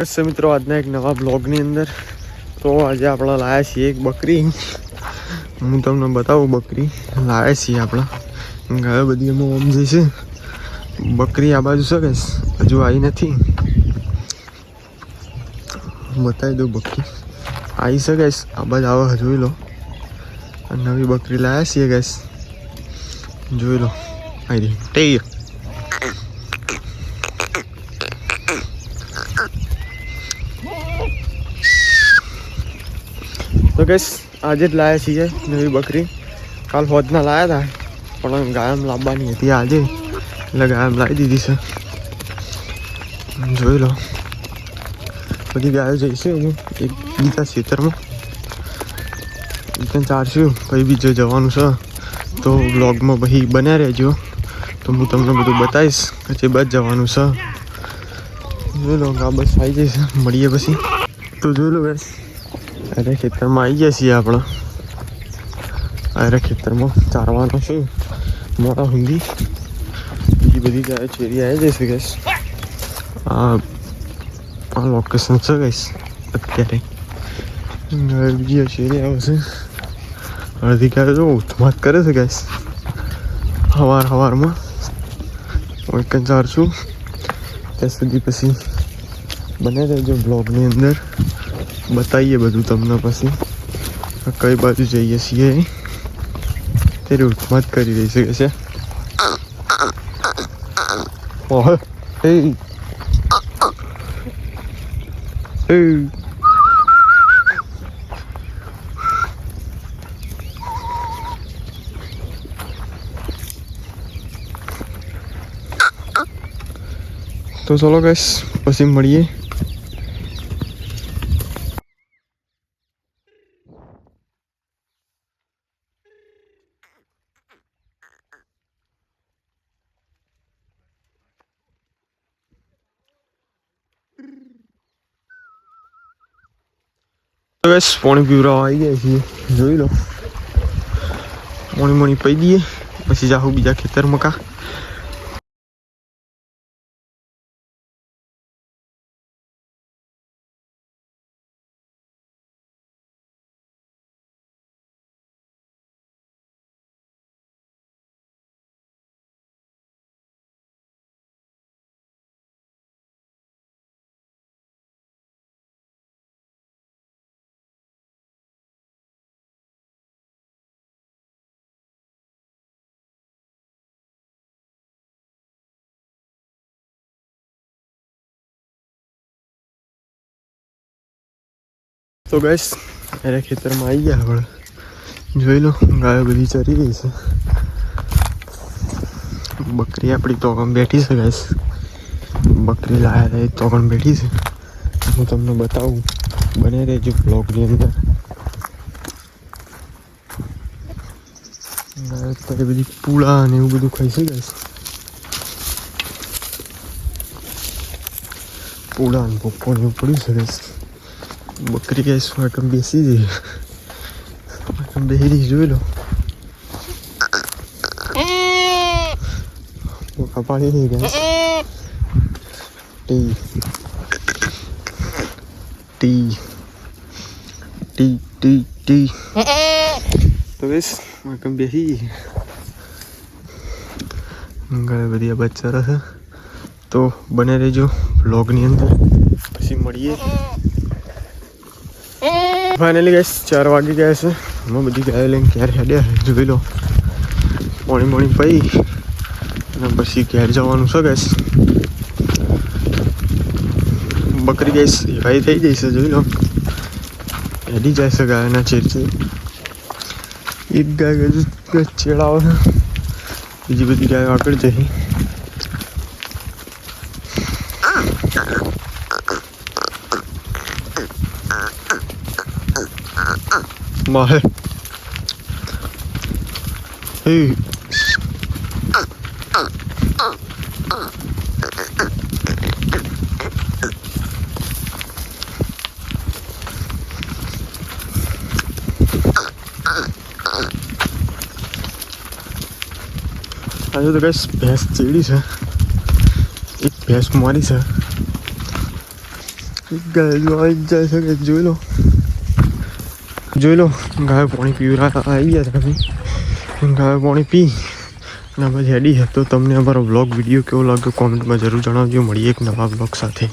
નમસ્તે મિત્રો, આજના એક નવા બ્લોગની અંદર તો આજે આપણે લાવ્યા છીએ એક બકરી. હું તમને બતાવું, બકરી લાવ્યા છીએ આપણે. ગાયો બધી એમાં ઓમ જે છે. બકરી આ બાજુ છે, હજુ આવી નથી. બતાવી દઉં, બકરી આવી છે ગેસ, આ બાજુ આવે જોઈ લો. નવી બકરી લાવ્યા છીએ ગેસ, જોઈ લો. આવી રહી તો ગેસ આજે જ લાવ્યા છીએ નવી બકરી. કાલ હોદના લાવ્યા હતા પણ ગાયમ લાવવાની હતી આજે, એટલે ગાયમ લાવી દીધી છે. જોઈ લો, બધી ગાયો જઈશે હજુ એક બીજા ખેતરમાં. ત્યાં ચારશું પછી બીજે જવાનું છે, તો બ્લોગમાં પછી બન્યા રહેજો. તો હું તમને બધું બતાવીશ કે બસ જવાનું છે. જોઈ લો, આ બસ આવી જઈશે, મળીએ પછી. તો જોઈ લો ગેસ, અરે ખેતરમાં આવી ગયા છીએ આપણે. અરે ખેતરમાં ચારવાનો છે મોટા હુંદી. બીજી બધી ગાયો ચેરી આવી જશે ગેસ. આ લોકેશન છે ગેસ અત્યારે. બીજી ચેરી આવશે. અડધી ગાયો જો ઉત્માત કરે છે ગેસ સવારમાં. એક જ ચારશું, ત્યાં સુધી પછી બને રહેજો બ્લોગની અંદર. બતાવીએ બધું તમને પછી કઈ બાજુ જઈએ છીએ. ત્યારે ઉત્માત કરી રહી છે કે ઓહ તો ચલો ગેસ પછી મળીએ. બસ પાણી પીવડાવવા આવી ગયા છીએ, જોઈ લો. પાણી પી દઈએ પછી જાઉં બીજા ખેતરમાં. કા તો ગેસ અરે ખેતરમાં આવી ગયા આપણે. જોઈ લો, ગાયો બધી ચરી રહી છે. બકરી આપણી તોકણ બેઠી છે ગેસ. બકરી લાયા હતા તોકણ બેઠી છે. હું તમને બતાવું, બને રહેજો બ્લોગની અંદર. અત્યારે બધી પૂળા અને એવું બધું ખાઈ છે ગેસ. પૂળા અને પપ્પો ને એવું પડ્યું છે ગેસ. બકરી ગેસ બેસી જઈ, બેસી જોઈ લો. પાડી નહીં gas. T T T T T તો ગેસ બેસી જઈ. ઘણી બધી બચ્ચા છે. તો બને રહેજો બ્લોગની અંદર, પછી મળીએ. ફાઇનલી ગેસ 4 વાગી ગયા છે. હું બધી ગાયો લઈને ક્યારે હેડ્યા જોઈ લો. પાણી પી અને પછી ઘેર જવાનું છે ગેસ. બકરી ગેસ ભાઈ થઈ જઈશે, જોઈ લો. હેડી જાય છે ગાયના ચેર. એક ગાય ચેડાવે છે, બીજી બધી ગાયો આગળ જઈ. માહે હે આજે તો ગેસ ભેંસ ચેડી છે, એક ભેંસ મારી છે. ગાય જો આવી જાય છે કે જોઈ લો ગાય પાણી પીવરા આવી ગયા છે ગાય પાણી પી અને પછી હેડી છે. તો તમને અમારો વ્લોગ વિડીયો કેવો લાગ્યો કોમેન્ટમાં જરૂર જણાવજો. મળીએ એક નવા વ્લોગ સાથે.